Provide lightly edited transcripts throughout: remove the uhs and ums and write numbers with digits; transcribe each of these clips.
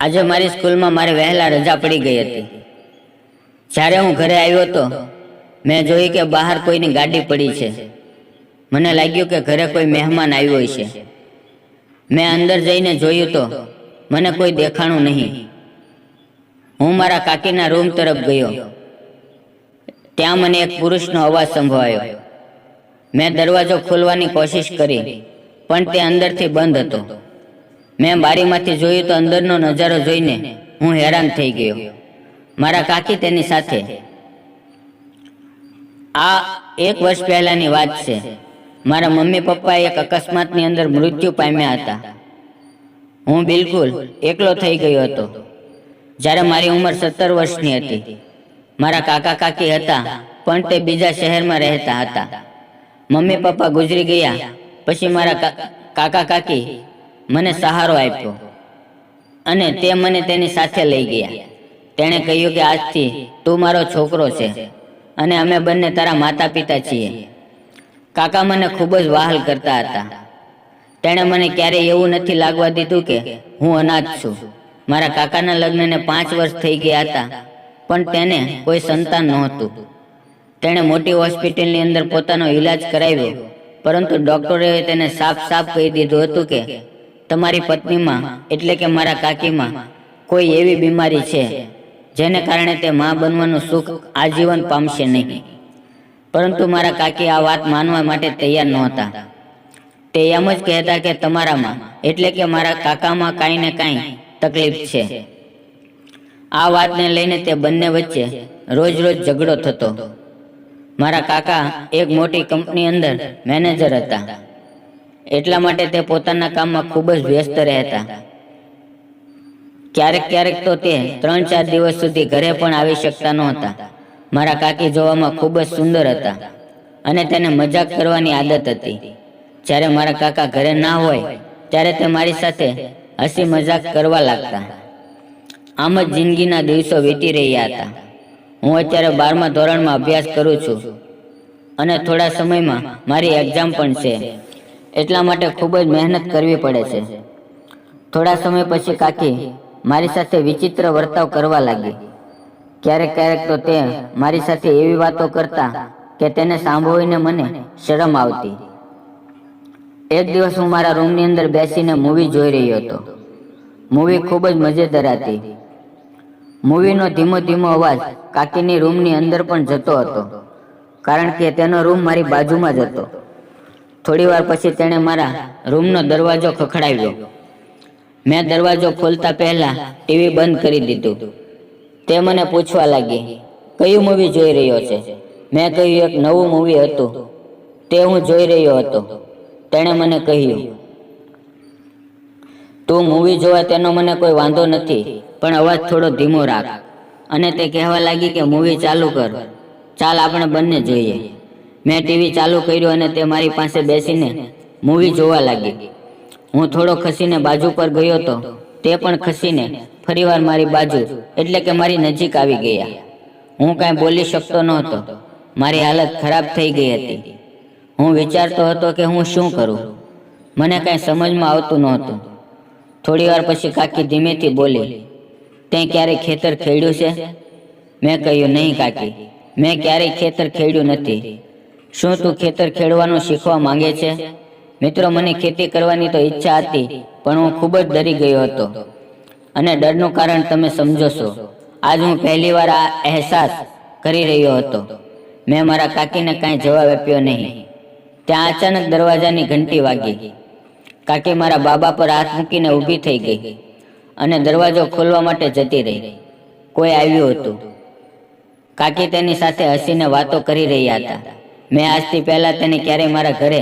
આજે મારી સ્કૂલમાં મારે વહેલા રજા પડી ગઈ હતી. જ્યારે હું ઘરે આવ્યો તો મેં જોયું કે બહાર કોઈની ગાડી પડી છે. મને લાગ્યું કે ઘરે કોઈ મહેમાન આવ્યો હોય છે. મેં અંદર જઈને જોયું તો મને કોઈ દેખાણું નહીં. હું મારા કાકીના રૂમ તરફ ગયો. ત્યાં મને એક પુરુષનો અવાજ સંભળાયો. મેં દરવાજો ખોલવાની કોશિશ કરી, પણ તે અંદરથી બંધ હતો. મેં બારીમાંથી જોયું તો અંદરનો નજારો જોઈને હું હેરાન થઈ ગયો. મારા કાકી તેની સાથે. આ 1 વર્ષ પહેલાની વાત છે. મારા મમ્મી પપ્પા એક અકસ્માતની અંદર મૃત્યુ પામ્યા હતા. હું બિલકુલ એકલો થઈ ગયો હતો. જ્યારે મારી ઉંમર 17 વર્ષની હતી. મારા કાકા કાકી હતા, પણ તે બીજા શહેરમાં રહેતા હતા. મમ્મી પપ્પા ગુજરી ગયા પછી મારા કાકા કાકી મને સહારો આપ્યો અને તે મને તેની સાથે લઈ ગયા. તેણે કહ્યું કે આજથી તું મારો છોકરો છે અને અમે બંને તારા માતા પિતા છીએ. કાકા મને ખૂબ જ વહાલ કરતા હતા. તેણે મને ક્યારેય એવું નથી લાગવા દીધું કે હું અનાથ છું. મારા કાકાના લગ્નને 5 વર્ષ થઈ ગયા હતા, પણ તેને કોઈ સંતાન નહોતું. તેણે મોટી હોસ્પિટલની અંદર પોતાનો ઈલાજ કરાવ્યો, પરંતુ ડૉક્ટરે તેને સાફ કહી દીધું હતું કે તમારી પત્નીમાં એટલે કે મારા કાકીમાં કોઈ એવી બીમારી છે જેને કારણે તે મા બનવાનું સુખ આજીવન પામશે નહીં. પરંતુ મારા કાકી આ વાત માનવા માટે તૈયાર નહોતા. તે એમ જ કહેતા કે તમારામાં એટલે કે મારા કાકામાં કાંઈ ને કાંઈ તકલીફ છે. આ વાતને લઈને તે બંને વચ્ચે રોજ ઝઘડો થતો. મારા કાકા એક મોટી કંપની અંદર મેનેજર હતા, એટલા માટે તે પોતાના કામમાં ખૂબ જ વ્યસ્ત રહેતા. ક્યારેક તો તે 3-4 દિવસ સુધી ઘરે પણ આવી શકતા નહોતા. મારા કાકી જોવામાં ખૂબ જ સુંદર હતા અને તેને મજાક કરવાની આદત હતી. જ્યારે મારા કાકા ઘરે ના હોય ત્યારે તે મારી સાથે હસી મજાક કરવા લાગતા. આમ જ જિંદગીના દિવસો વીતી રહ્યા હતા. હું અત્યારે 12મા ધોરણમાં અભ્યાસ કરું છું અને થોડા સમયમાં મારી એક્ઝામ પણ છે, એટલા માટે ખૂબ જ મહેનત કરવી પડે છે. થોડા સમય પછી કાકી મારી સાથે વિચિત્ર વર્તાવ કરવા લાગી. ક્યારેક તો તે મારી સાથે એવી વાતો કરતા કે તેને સાંભળીને મને શરમ આવતી. એક દિવસ હું મારા રૂમની અંદર બેસીને મૂવી જોઈ રહ્યો હતો. મૂવી ખૂબ જ મજેદાર હતી. મૂવીનો ધીમો અવાજ કાકીની રૂમની અંદર પણ જતો હતો, કારણ કે તેનો રૂમ મારી બાજુમાં જ હતો. થોડી વાર પછી તેણે મારા રૂમનો દરવાજો ખખડાવ્યો. મેં દરવાજો ખોલતા પહેલા ટીવી બંધ કરી દીધું. તે મને પૂછવા લાગી, કયું મૂવી જોઈ રહ્યો છે? મેં કહ્યું, એક નવું મૂવી હતું, તે હું જોઈ રહ્યો હતો. તેણે મને કહ્યું, તું મૂવી જોવા તેનો મને કોઈ વાંધો નથી, પણ અવાજ થોડો ધીમો રાખ. અને તે કહેવા લાગી કે મૂવી ચાલુ કર, ચાલ આપણે બંને જોઈએ. મેં ટીવી ચાલુ કર્યું અને તે મારી પાસે બેસીને મૂવી જોવા લાગી. હું થોડો ખસીને બાજુ પર ગયો તો તે પણ ખસીને ફરીવાર મારી બાજુ એટલે કે મારી નજીક આવી ગયા. હું કાંઈ બોલી શકતો નહોતો. મારી હાલત ખરાબ થઈ ગઈ હતી. હું વિચારતો હતો કે હું શું કરું. મને કાંઈ સમજમાં આવતું નહોતું. થોડી વાર પછી કાકી ધીમેથી બોલી, તે ક્યારેય ખેતર ખેડ્યું છે? મેં કહ્યું, નહીં કાકી, મેં ક્યારેય ખેતર ખેડ્યું નથી. શું તું ખેતર ખેડવાનું શીખવા માંગે છે? મિત્રો, મને ખેતી કરવાની તો ઈચ્છા હતી, પણ હું ખૂબ જ ડરી ગયો હતો અને ડરનું કારણ તમે સમજો છો. આજ હું પહેલી વાર આ અહેસાસ કરી રહ્યો હતો. મેં મારા કાકીને કાંઈ જવાબ આપ્યો નહીં. ત્યાં અચાનક દરવાજાની ઘંટી વાગી. કાકી મારા બાબા પર હાથ મૂકીને ઊભી થઈ ગઈ અને દરવાજો ખોલવા માટે જતી રહી. કોઈ આવ્યું હતું. કાકી તેની સાથે હસીને વાતો કરી રહ્યા હતા. મેં આજથી પહેલાં તેને ક્યારેય મારા ઘરે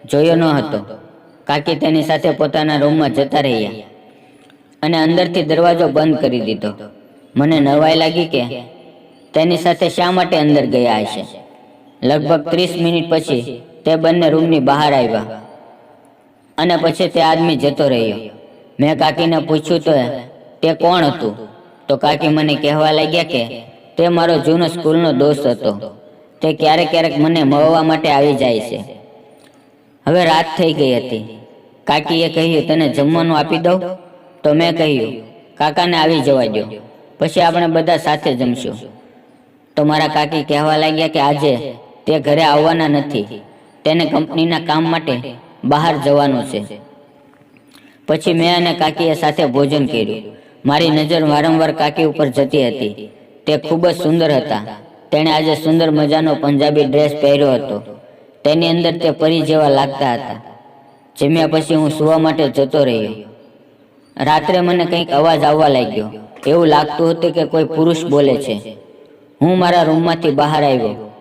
જોયો ન હતો. કાકી તેની સાથે પોતાના રૂમમાં જતા રહ્યા અને અંદરથી દરવાજો બંધ કરી દીધો. મને નવાઈ લાગી કે તેની સાથે શા માટે અંદર ગયા હશે. લગભગ 30 મિનિટ પછી તે બંને રૂમની બહાર આવ્યા અને પછી તે આદમી જતો રહ્યો. મેં કાકીને પૂછ્યું તો તે કોણ હતું? તો કાકી મને કહેવા લાગ્યા કે તે મારો જૂનો સ્કૂલનો દોસ્ત હતો. તે ક્યારેક મને મળવા માટે આવી જાય છે. હવે રાત થઈ ગઈ હતી. કાકીએ કહ્યું, તને જમવાનું આપી દઉં? તો મેં કહ્યું, કાકાને આવી જવા દો, પછી આપણે બધા સાથે જમશું. તો મારા કાકી કહેવા લાગ્યા કે આજે તે ઘરે આવવાના નથી, તેને કંપનીના કામ માટે બહાર જવાનું છે. પછી મેં અને કાકીએ સાથે ભોજન કર્યું. મારી નજર વારંવાર કાકી ઉપર જતી હતી. તે ખૂબ જ સુંદર હતા. તેણે આજે સુંદર મજાનો પંજાબી ડ્રેસ પહેર્યો હતો. તેની અંદર તે પરી જેવા લાગતા હતા. જમ્યા પછી હું સૂવા માટે જતો રહ્યો. રાત્રે મને કંઈક અવાજ આવવા લાગ્યો. એવું લાગતું હતું કે કોઈ પુરુષ બોલે છે. હું મારા રૂમમાંથી બહાર આવ્યો.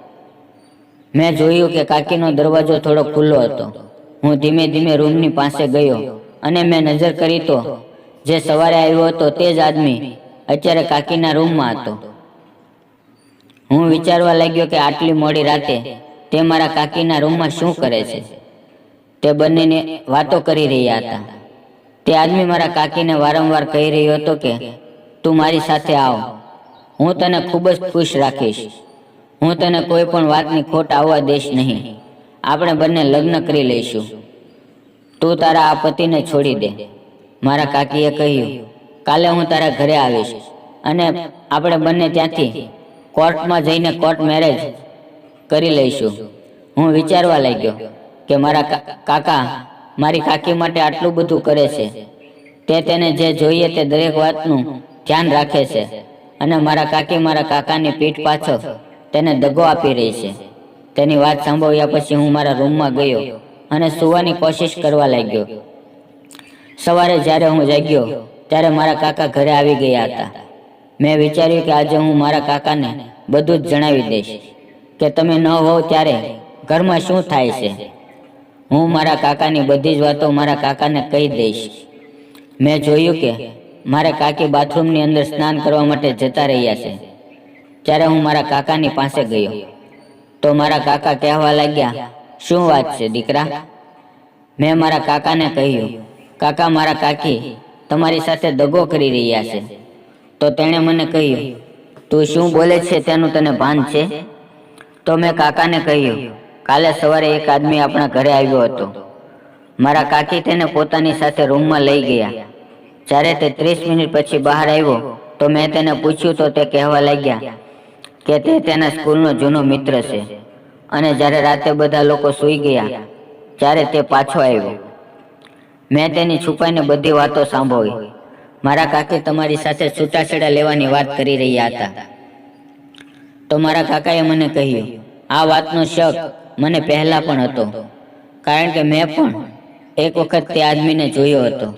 મેં જોયું કે કાકીનો દરવાજો થોડો ખુલ્લો હતો. હું ધીમે ધીમે રૂમની પાસે ગયો અને મેં નજર કરી તો જે સવારે આવ્યો હતો તે જ આદમી અત્યારે કાકીના રૂમમાં હતો. હું વિચારવા લાગ્યો કે આટલી મોડી રાતે તે મારા કાકીના રૂમમાં શું કરે છે. તે બંનેને વાતો કરી રહ્યા હતા. તે આદમી મારા કાકીને વારંવાર કહી રહ્યો હતો કે તું મારી સાથે આવ, હું તને ખૂબ જ ખુશ રાખીશ, હું તને કોઈ પણ વાતની ખોટ આવવા દઈશ નહીં, આપણે બંને લગ્ન કરી લઈશું, તું તારા આ પતિને છોડી દે. મારા કાકીએ કહ્યું કાલે હું તારા ઘરે આવીશ અને આપણે બંને ત્યાંથી કોર્ટમાં જઈને કોર્ટ મેરેજ કરી લઈશું. હું વિચારવા લાગ્યો કે મારા કાકા મારી કાકી માટે આટલું બધું કરે છે. તે તેને જે જોઈએ તે દરેક વાતનું ધ્યાન રાખે છે અને મારા કાકી મારા કાકાની પીઠ પાછળ તેને દગો આપી રહી છે. તેની વાત સાંભળ્યા પછી હું મારા રૂમમાં ગયો અને સૂવાની કોશિશ કરવા લાગ્યો. સવારે જ્યારે હું જાગ્યો ત્યારે મારા કાકા ઘરે આવી ગયા હતા. મેં વિચાર્યું કે આજે હું મારા કાકાને બધું જ જણાવી દઈશ કે તમે ન હોવ ત્યારે ઘરમાં શું થાય છે. હું મારા કાકાની બધી જ વાતો મારા કાકાને કહી દઈશ. મેં જોયું કે મારા કાકી બાથરૂમની અંદર સ્નાન કરવા માટે જતા રહ્યા છે. ત્યારે હું મારા કાકાની પાસે ગયો તો મારા કાકા કહેવા લાગ્યા શું વાત છે દીકરા. મેં મારા કાકાને કહ્યું કાકા મારા કાકી તમારી સાથે દગો કરી રહ્યા છે. તો તેણે મને કહ્યું તું શું બોલે છે તેનું તને ભાન છે. તો મેં કાકાને કહ્યું કાલે સવારે એક આદમી આપણા ઘરે આવ્યો હતો. મારા કાકી તેને પોતાની સાથે રૂમમાં લઈ ગયા. જ્યારે તે 30 મિનિટ પછી બહાર આવ્યો તો મેં તેને પૂછ્યું તો તે કહેવા લાગ્યા કે તે તેના સ્કૂલનો જૂનો મિત્ર છે અને જ્યારે રાતે બધા લોકો સૂઈ ગયા ત્યારે તે પાછો આવ્યો. મેં તેની છુપાઈને બધી વાતો સાંભળી. મારા કાકી તમારી સાથે છૂટાછેડા લેવાની વાત કરી રહ્યા હતા. તો મારા કાકાએ મને કહ્યું આ વાતનો શક મને પહેલા પણ હતો, કારણ કે મેં પણ એક વખત તે આદમીને જોયો હતો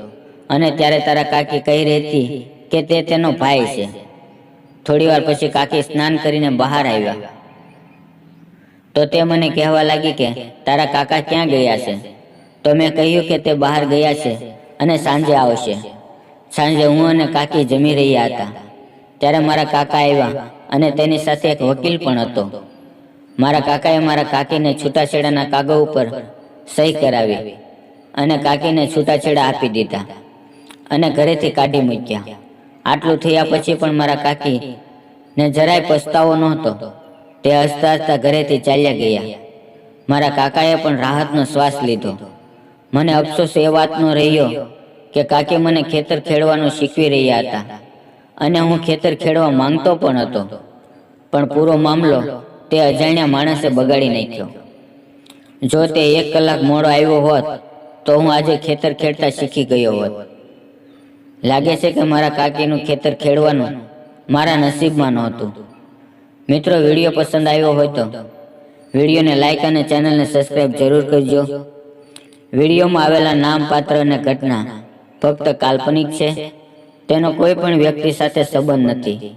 અને ત્યારે તારા કાકી કહી રહી હતી કે તે તેનો ભાઈ છે. થોડી વાર પછી કાકી સ્નાન કરીને બહાર આવ્યા તો તે મને કહેવા લાગી કે તારા કાકા ક્યાં ગયા છે. તો મેં કહ્યું કે તે બહાર ગયા છે અને સાંજે આવશે. સાંજે હું અને કાકી જમી રહ્યા હતા ત્યારે મારા કાકા આવ્યા અને તેની સાથે એક વકીલ પણ હતો. મારા કાકાએ મારા કાકીને છૂટાછેડાના કાગળ ઉપર સહી કરાવી અને કાકીને છૂટાછેડા આપી દીધા અને ઘરેથી કાઢી મૂક્યા. આટલું થયા પછી પણ મારા કાકીને જરાય પસ્તાવો નહોતો. તે હસતા હસતા ઘરેથી ચાલ્યા ગયા. મારા કાકાએ પણ રાહતનો શ્વાસ લીધો. મને અફસોસ એ વાતનો રહ્યો કે કાકી મને ખેતર ખેડવાનું શીખવી રહ્યા હતા અને હું ખેતર ખેડવા માંગતો પણ હતો, પણ પૂરો મામલો તે અજાણ્યા માણસે બગાડી નાખ્યો. જો તે 1 કલાક મોડો આવ્યો હોત તો હું આજે ખેતર ખેડતા શીખી ગયો હોત. લાગે છે કે મારા કાકીનું ખેતર ખેડવાનું મારા નસીબમાં નહોતું. મિત્રો, વિડીયો પસંદ આવ્યો હોય તો વિડીયોને લાઈક અને ચેનલને સબસ્ક્રાઈબ જરૂર કરજો. વિડીયોમાં આવેલા નામ, પાત્ર અને ઘટના ફક્ત કાલ્પનિક છે. તેનો કોઈ પણ વ્યક્તિ સાથે સંબંધ નથી.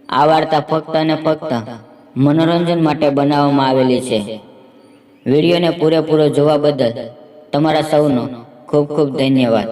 આ વાર્તા ફક્ત અને ફક્ત મનોરંજન માટે બનાવવામાં આવેલી છે. વિડીયોને પૂરેપૂરો જોવા બદલ તમારા સૌનો ખૂબ ખૂબ ધન્યવાદ.